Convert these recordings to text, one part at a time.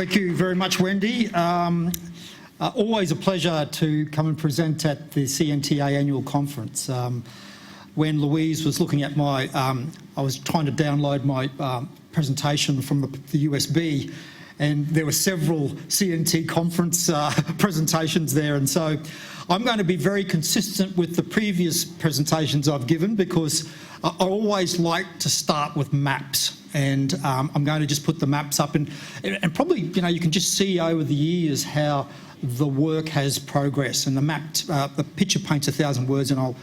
Thank you very much, Wendy. Always a pleasure to come and present at the CNTA annual conference. When Louise was looking at my, I was trying to download my presentation from the USB, and there were several CNT conference presentations there, and so I'm going to be very consistent with the previous presentations I've given because I always like to start with maps, and I'm going to just put the maps up, and probably, you know, you can just see over the years how the work has progressed, and the picture paints 1,000 words, and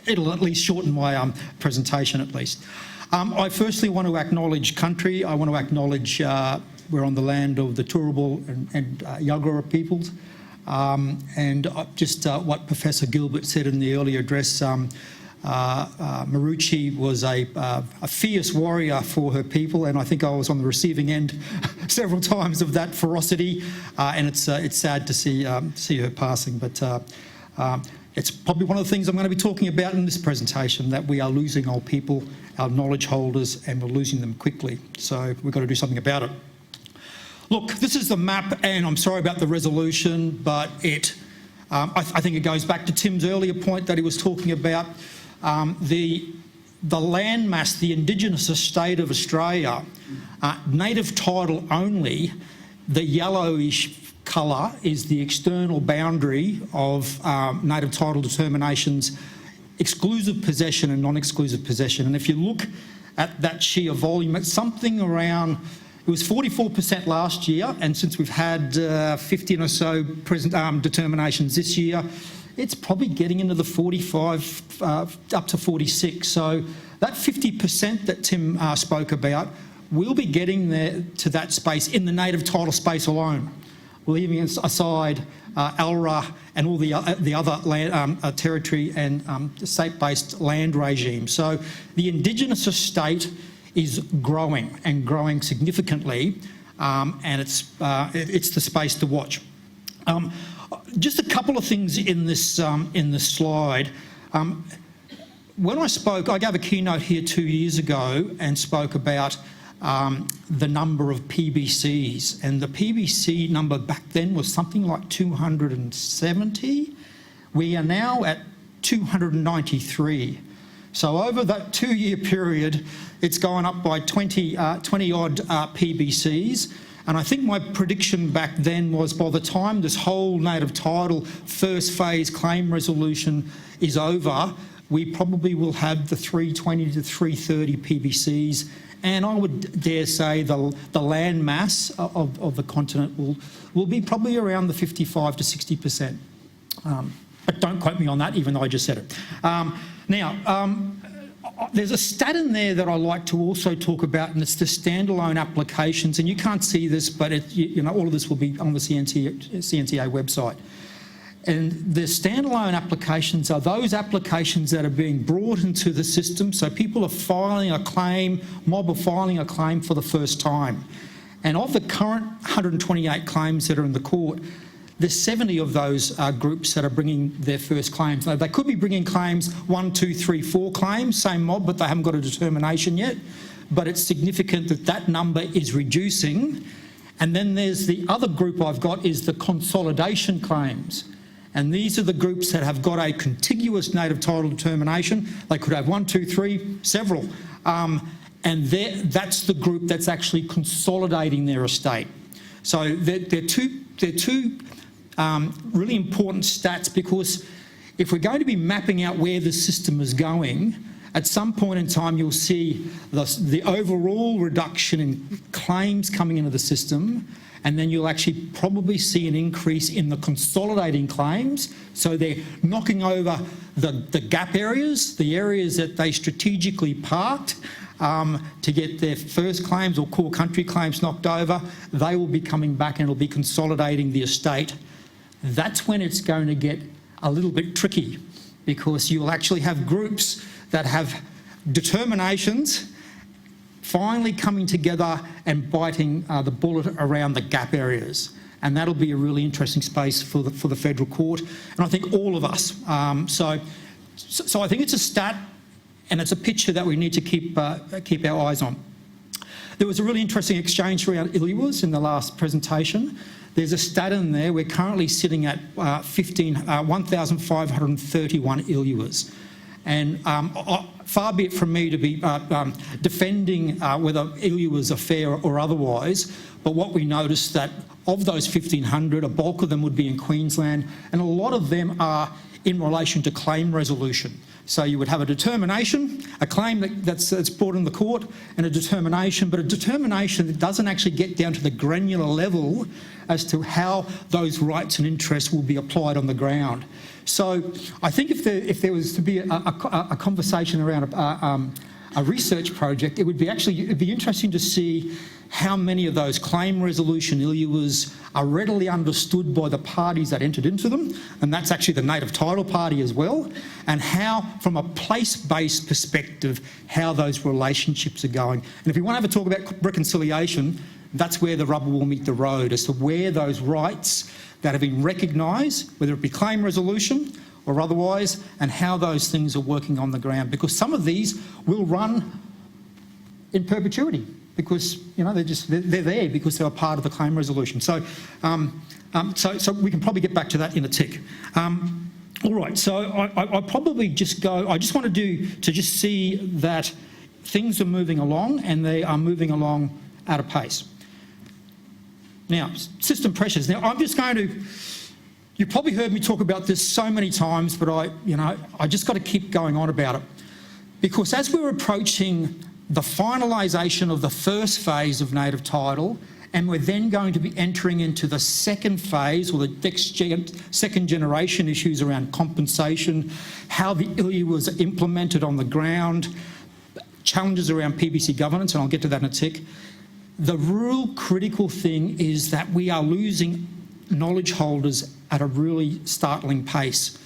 it'll at least shorten my presentation at least. I firstly want to acknowledge country. I want to acknowledge we're on the land of the Turrbal and Yagara peoples, and just what Professor Gilbert said in the earlier address. Marucci was a fierce warrior for her people, and I think I was on the receiving end several times of that ferocity, and it's sad to see her passing, but it's probably one of the things I'm going to be talking about in this presentation, that we are losing our people, our knowledge holders, and we're losing them quickly, so we've got to do something about it. Look, this is the map, and I'm sorry about the resolution, but I think it goes back to Tim's earlier point that he was talking about. The land mass, the Indigenous estate of Australia, native title only, the yellowish colour is the external boundary of native title determinations, exclusive possession and non-exclusive possession. And if you look at that sheer volume, it's something around, it was 44% last year, and since we've had 15 or so determinations this year, it's probably getting into the 45 up to 46. So that 50% that Tim spoke about, we'll be getting there to that space in the native title space alone. Leaving aside ALRA and all the other land, territory and state-based land regime. So the Indigenous estate is growing and growing significantly, and it's the space to watch. Just a couple of things in this slide. When I spoke, I gave a keynote here 2 years ago and spoke about the number of PBCs, and the PBC number back then was something like 270. We are now at 293. So over that 2-year period, it's gone up by 20 odd PBCs. And I think my prediction back then was by the time this whole native title first phase claim resolution is over, we probably will have the 320 to 330 PBCs. And I would dare say the land mass of the continent will be probably around the 55 to 60%. But don't quote me on that, even though I just said it. There's a stat in there that I like to also talk about, and it's the standalone applications. And you can't see this, but all of this will be on the CNTA website. And the standalone applications are those applications that are being brought into the system. So people are filing a claim, mob are filing a claim for the first time. And of the current 128 claims that are in the court, there's 70 of those groups that are bringing their first claims. Now, they could be bringing claims 1, 2, 3, 4 claims, same mob, but they haven't got a determination yet. But it's significant that that number is reducing. And then there's the other group I've got is the consolidation claims. And these are the groups that have got a contiguous native title determination. They could have 1, 2, 3, several. And that's the group that's actually consolidating their estate. So they're two really important stats, because if we're going to be mapping out where the system is going, at some point in time you'll see the overall reduction in claims coming into the system, and then you'll actually probably see an increase in the consolidating claims. So they're knocking over the gap areas, the areas that they strategically parked to get their first claims or core country claims knocked over. They will be coming back and it'll be consolidating the estate. That's when it's going to get a little bit tricky, because you'll actually have groups that have determinations finally coming together and biting the bullet around the gap areas. And that'll be a really interesting space for the federal court, and I think all of us. So I think it's a stat, and it's a picture that we need to keep our eyes on. There was a really interesting exchange around ILUAs in the last presentation. There's a stat in there. We're currently sitting at 1,531 ILUAs. And far be it from me to be defending whether ILUAs are fair or otherwise, but what we noticed that of those 1,500, a bulk of them would be in Queensland, and a lot of them are in relation to claim resolution. So you would have a determination, a claim that's brought in the court, and a determination, but a determination that doesn't actually get down to the granular level as to how those rights and interests will be applied on the ground. So I think if there was to be a conversation around a research project, it'd be interesting to see how many of those claim resolution ILUAs are readily understood by the parties that entered into them, and that's actually the native title party as well, and how, from a place-based perspective, how those relationships are going. And if you want to have a talk about reconciliation, that's where the rubber will meet the road, as to where those rights that have been recognised, whether it be claim resolution or otherwise, and how those things are working on the ground. Because some of these will run in perpetuity, because they're there because they're a part of the claim resolution. So, so we can probably get back to that in a tick. All right. So I probably just go. I just want to just see that things are moving along, and they are moving along at a pace. Now, system pressures. Now, I'm just going to. You've probably heard me talk about this so many times, but I just got to keep going on about it, because as we're approaching the finalisation of the first phase of native title, and we're then going to be entering into the second phase, or the next second generation issues around compensation, how the ILUAs are implemented on the ground, challenges around PBC governance, and I'll get to that in a tick. The real critical thing is that we are losing knowledge holders at a really startling pace.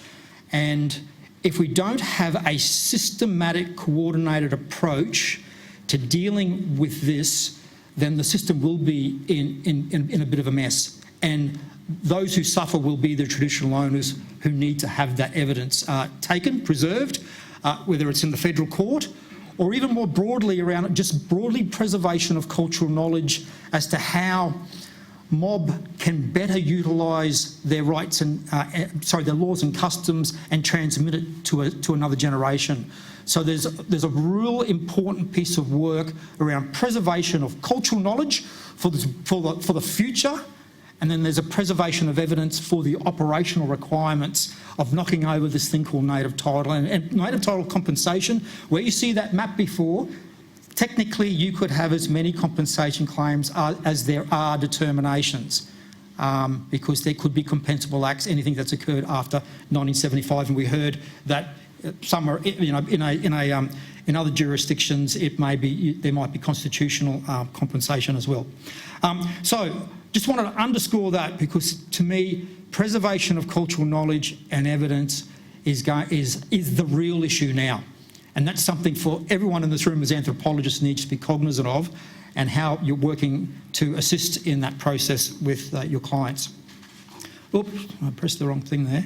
And if we don't have a systematic, coordinated approach to dealing with this, then the system will be in a bit of a mess. And those who suffer will be the traditional owners who need to have that evidence taken, preserved, whether it's in the federal court, or even more broadly around just broadly preservation of cultural knowledge as to how mob can better utilise their rights and their laws and customs and transmit it to another generation. So there's a real important piece of work around preservation of cultural knowledge for the future, and then there's a preservation of evidence for the operational requirements of knocking over this thing called native title and native title compensation. Where you see that map before, technically you could have as many compensation claims as there are determinations, because there could be compensable acts, anything that's occurred after 1975, and we heard that some are, in other jurisdictions, there might be constitutional compensation as well. So just wanted to underscore that, because to me, preservation of cultural knowledge and evidence is the real issue now. And that's something for everyone in this room as anthropologists needs to be cognizant of, and how you're working to assist in that process with your clients. Oops, I pressed the wrong thing there.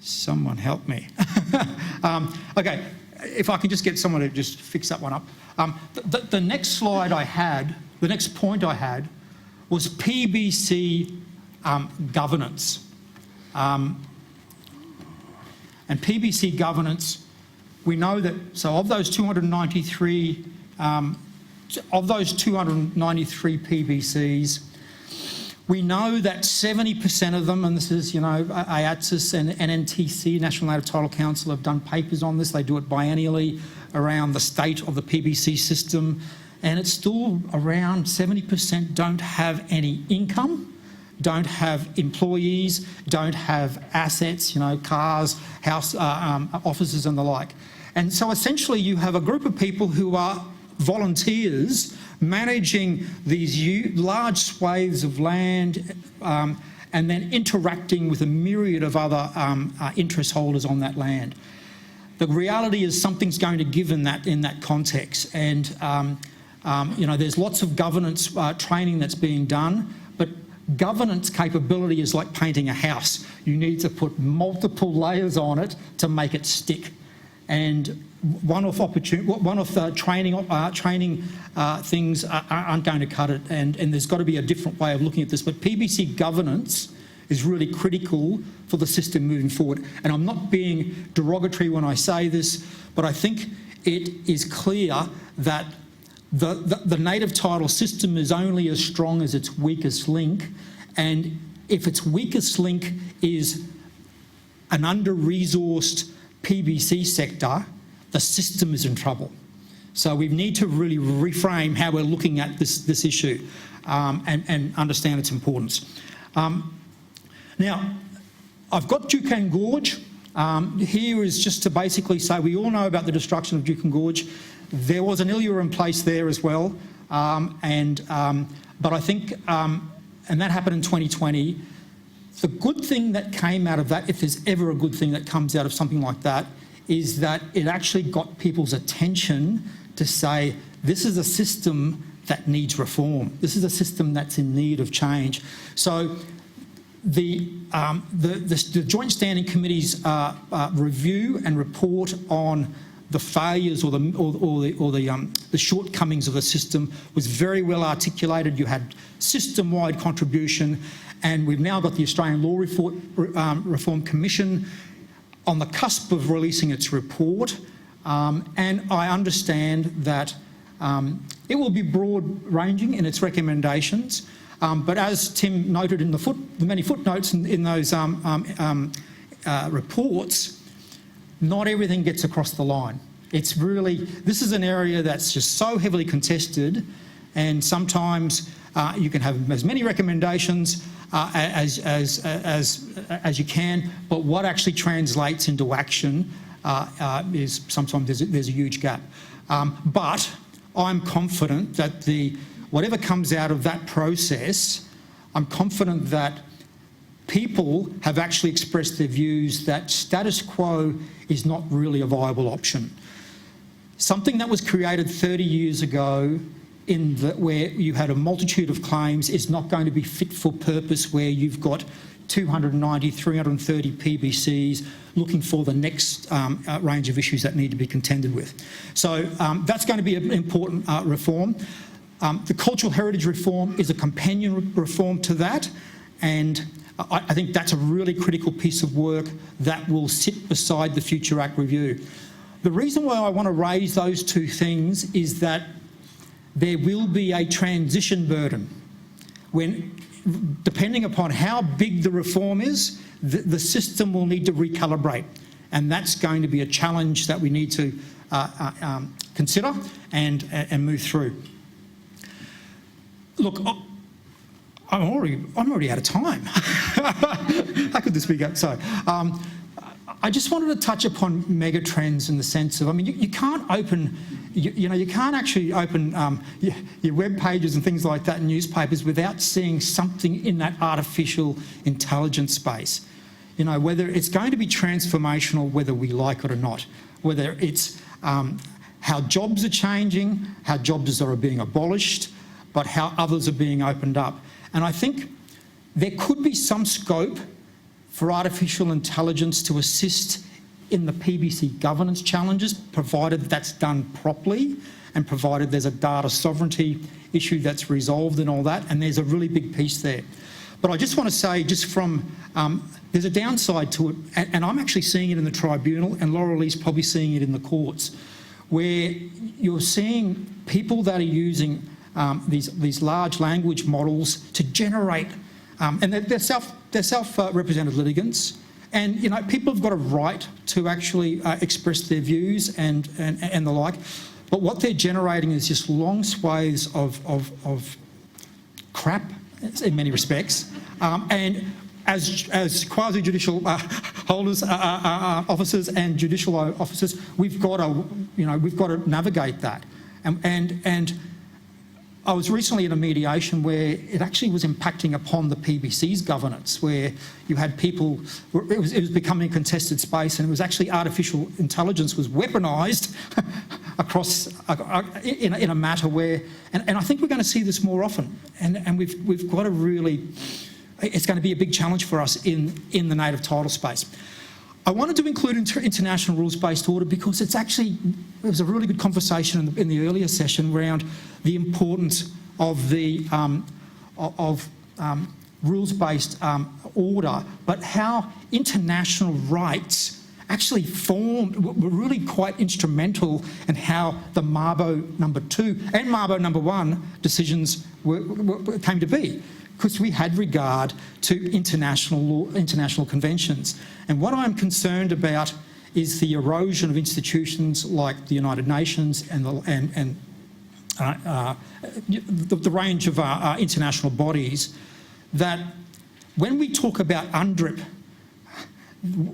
Someone help me. Okay, if I can just get someone to just fix that one up. The next slide I had, the next point I had, was PBC governance. And PBC governance, we know that, so of those 293 PBCs, we know that 70% of them, and this is, AATSIS and NNTC, National Native Title Council, have done papers on this. They do it biennially around the state of the PBC system, and it's still around 70% don't have any income, don't have employees, don't have assets, cars, house, offices and the like. And so essentially you have a group of people who are volunteers managing these large swathes of land, and then interacting with a myriad of other interest holders on that land. The reality is something's going to give in that context, and there's lots of governance training that's being done, but governance capability is like painting a house. You need to put multiple layers on it to make it stick. and one-off training things aren't going to cut it, and there's got to be a different way of looking at this. But PBC governance is really critical for the system moving forward. And I'm not being derogatory when I say this, but I think it is clear that the native title system is only as strong as its weakest link, and if its weakest link is an under-resourced PBC sector, the system is in trouble. So we need to really reframe how we're looking at this issue and understand its importance. Now, I've got Duquesne Gorge. Here is just to basically say we all know about the destruction of Duquesne Gorge. There was an ILUA in place there as well, but I think, and that happened in 2020. The good thing that came out of that, if there's ever a good thing that comes out of something like that, is that it actually got people's attention to say, this is a system that needs reform. This is a system that's in need of change. So the Joint Standing Committee's review and report on the failures or the shortcomings of the system was very well articulated. You had system-wide contribution, and we've now got the Australian Law Reform Commission on the cusp of releasing its report, and I understand that it will be broad-ranging in its recommendations. But as Tim noted in the many footnotes in those reports, not everything gets across the line. It's really, this is an area that's just so heavily contested, and sometimes you can have as many recommendations as you can, but what actually translates into action is sometimes there's a huge gap. But I'm confident that whatever comes out of that process, I'm confident that people have actually expressed their views that status quo is not really a viable option. Something that was created 30 years ago where you had a multitude of claims is not going to be fit for purpose, where you've got 290, 330 PBCs looking for the next range of issues that need to be contended with. So that's going to be an important reform. The cultural heritage reform is a companion reform to that, and I think that's a really critical piece of work that will sit beside the Future Act review. The reason why I want to raise those two things is that there will be a transition burden when, depending upon how big the reform is, the system will need to recalibrate, and that's going to be a challenge that we need to consider and move through. Look, I'm already out of time. How could this be going? So, I just wanted to touch upon mega trends in the sense of, I mean, you can't open, you can't actually open your web pages and things like that in newspapers without seeing something in that artificial intelligence space. You know, whether it's going to be transformational, whether we like it or not, whether it's how jobs are changing, how jobs are being abolished, but how others are being opened up. And I think there could be some scope for artificial intelligence to assist in the PBC governance challenges, provided that's done properly and provided there's a data sovereignty issue that's resolved and all that, and there's a really big piece there. But I just want to say, just from, there's a downside to it, and I'm actually seeing it in the tribunal, and Laura Lee's probably seeing it in the courts, where you're seeing people that are using these large language models to generate, and they're self-represented litigants, and people have got a right to actually express their views and the like, but what they're generating is just long swathes of crap in many respects, and as quasi-judicial holders, officers, and judicial officers, we've got to navigate that, and I was recently in a mediation where it actually was impacting upon the PBC's governance, where you had people, it was becoming a contested space, and it was actually artificial intelligence was weaponised across in a matter where, and I think we're going to see this more often, and we've got to really, it's going to be a big challenge for us in the native title space. I wanted to include international rules-based order because it's actually, there was a really good conversation in the earlier session around the importance of the rules-based order, but how international rights actually were really quite instrumental in how the Mabo number 2 and Mabo number 1 decisions came to be, because we had regard to international law, international conventions. And what I'm concerned about is the erosion of institutions like the United Nations and the range of international bodies, that when we talk about UNDRIP,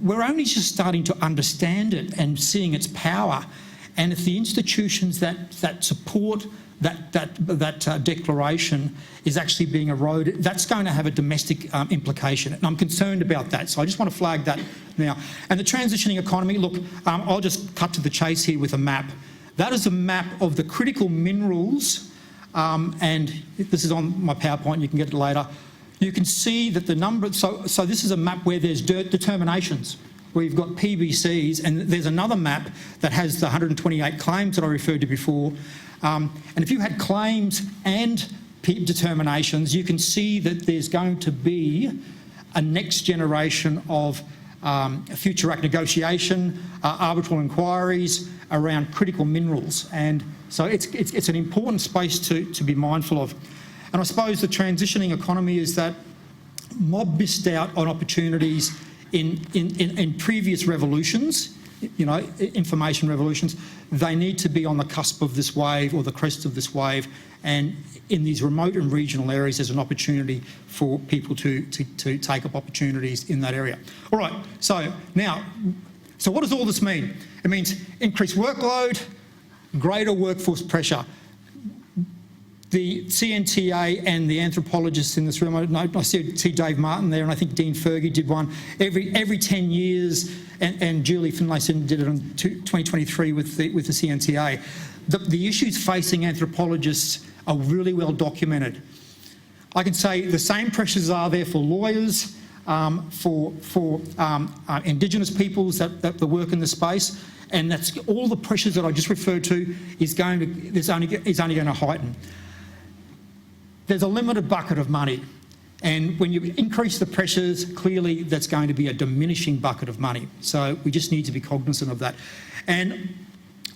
we're only just starting to understand it and seeing its power. And if the institutions that support that declaration is actually being eroded, that's going to have a domestic implication. And I'm concerned about that. So I just want to flag that now. And the transitioning economy, look, I'll just cut to the chase here with a map. That is a map of the critical minerals, and this is on my PowerPoint, you can get it later. You can see that the number, so this is a map where there's determinations, where you've got PBCs, and there's another map that has the 128 claims that I referred to before. And if you had claims and determinations, you can see that there's going to be a next generation of future act negotiation, arbitral inquiries around critical minerals. And so it's an important space to be mindful of. And I suppose the transitioning economy is that mob missed out on opportunities in previous revolutions, you know, information revolutions. They need to be on the cusp of this wave or the crest of this wave. And in these remote and regional areas, there's an opportunity for people to take up opportunities in that area. All right, so now, so what does all this mean? It means increased workload, greater workforce pressure. The CNTA and the anthropologists in this room, I see Dave Martin there, and I think Dean Fergie did one every 10 years, and Julie Finlayson did it in 2023 with the CNTA. The issues facing anthropologists are really well documented. I can say the same pressures are there for lawyers, for Indigenous peoples that work in the space, and that's all the pressures that I just referred to is only going to heighten. There's a limited bucket of money, and when you increase the pressures, clearly that's going to be a diminishing bucket of money. So we just need to be cognizant of that. And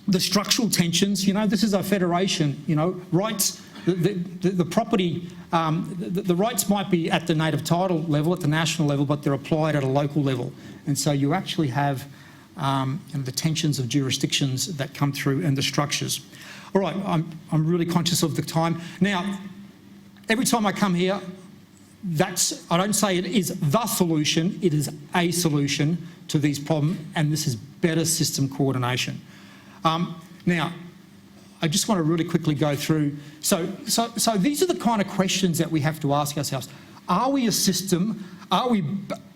the structural tensions, you know, this is a federation, you know, rights, the property, the rights might be at the native title level, at the national level, but they're applied at a local level. And so you actually have the tensions of jurisdictions that come through and the structures. All right, I'm really conscious of the time. Now, every time I come here, I don't say it is the solution, it is a solution to these problems, and this is better system coordination. Now, I just want to really quickly go through. So these are the kind of questions that we have to ask ourselves. Are we a system? Are we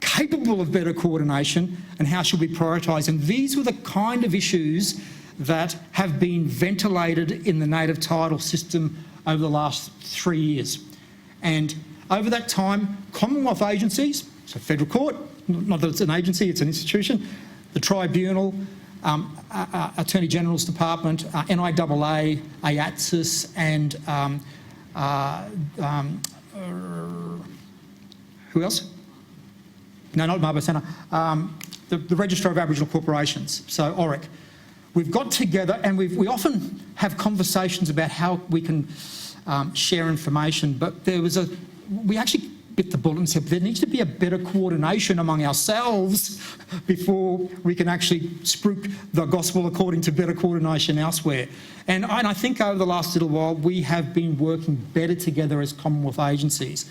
capable of better coordination? And how should we prioritise? And these were the kind of issues that have been ventilated in the native title system over the last 3 years. And over that time, Commonwealth agencies, so Federal Court, not that it's an agency, it's an institution, the Tribunal, Attorney General's Department, NIAA, AATSIS, and who else? No, not Mabo Centre. The Registrar of Aboriginal Corporations, so ORIC. We've got together, and we often have conversations about how we can share information, but we actually bit the bullet and said there needs to be a better coordination among ourselves before we can actually spruik the gospel according to better coordination elsewhere. And I think over the last little while we have been working better together as Commonwealth agencies.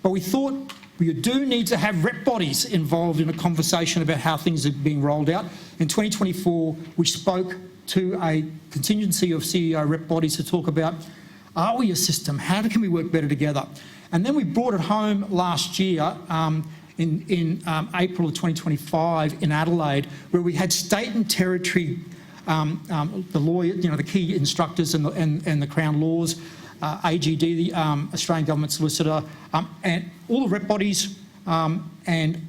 But we thought we do need to have rep bodies involved in a conversation about how things are being rolled out. In 2024, we spoke to a contingency of CEO rep bodies to talk about, are we a system? How can we work better together? And then we brought it home last year in April of 2025 in Adelaide, where we had state and territory, the lawyer, you know, the key instructors and the Crown Laws, AGD, the Australian Government Solicitor, and all the rep bodies, and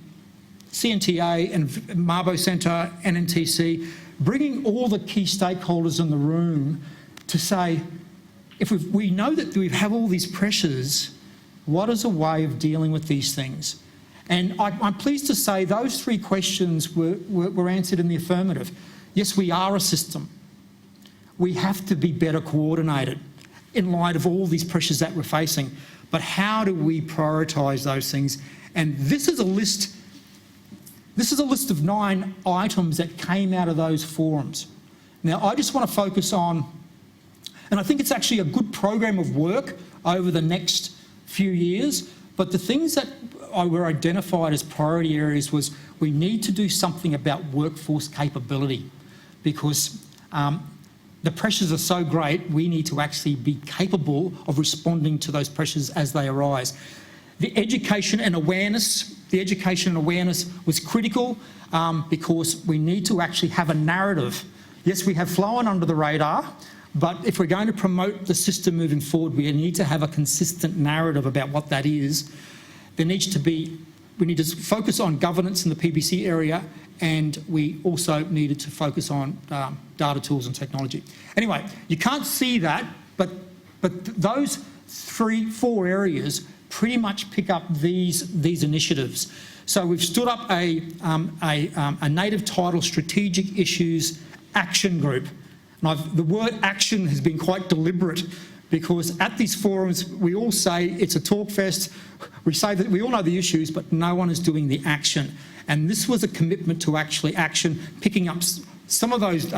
CNTA and Mabo Centre, NNTC, bringing all the key stakeholders in the room to say, if we know that we have all these pressures, what is a way of dealing with these things? And I'm pleased to say those three questions were answered in the affirmative. Yes, we are a system. We have to be better coordinated in light of all these pressures that we're facing. But how do we prioritise those things? And this is a list. This is a list of 9 items that came out of those forums. Now, I just want to focus on, and I think it's actually a good program of work over the next few years, but the things that were identified as priority areas was we need to do something about workforce capability, because the pressures are so great, we need to actually be capable of responding to those pressures as they arise. The education and awareness was critical because we need to actually have a narrative. Yes, we have flown under the radar, but if we're going to promote the system moving forward, we need to have a consistent narrative about what that is. We need to focus on governance in the PBC area, and we also needed to focus on data tools and technology. Anyway, you can't see that, but those 4 areas pretty much pick up these initiatives. So we've stood up a native title strategic issues action group. And the word action has been quite deliberate, because at these forums we all say it's a talk fest. We say that we all know the issues, but no one is doing the action. And this was a commitment to actually action, picking up some of those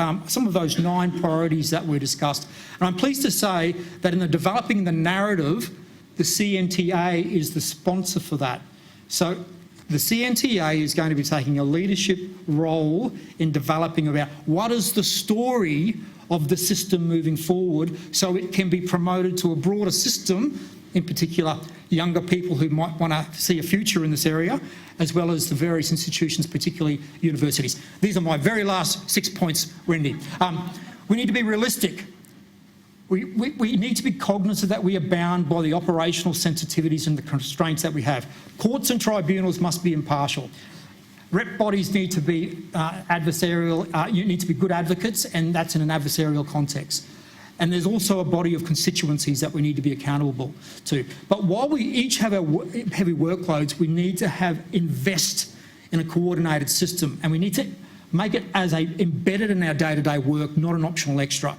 9 priorities that were discussed. And I'm pleased to say that in the developing the narrative, the CNTA is the sponsor for that. So the CNTA is going to be taking a leadership role in developing about what is the story of the system moving forward, so it can be promoted to a broader system, in particular younger people who might want to see a future in this area, as well as the various institutions, particularly universities. These are my very last 6 points, Wendy. We need to be realistic. We need to be cognizant that we are bound by the operational sensitivities and the constraints that we have. Courts and tribunals must be impartial. Rep bodies need to be adversarial, you need to be good advocates, and that's in an adversarial context. And there's also a body of constituencies that we need to be accountable to. But while we each have our heavy workloads, we need to invest in a coordinated system, and we need to make it as embedded in our day-to-day work, not an optional extra.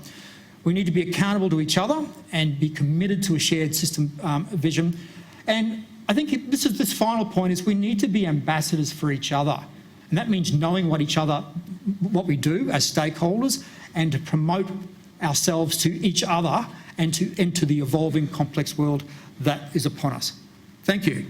We need to be accountable to each other and be committed to a shared system vision. And I think this final point is we need to be ambassadors for each other. And that means knowing what we do as stakeholders, and to promote ourselves to each other and to enter the evolving complex world that is upon us. Thank you.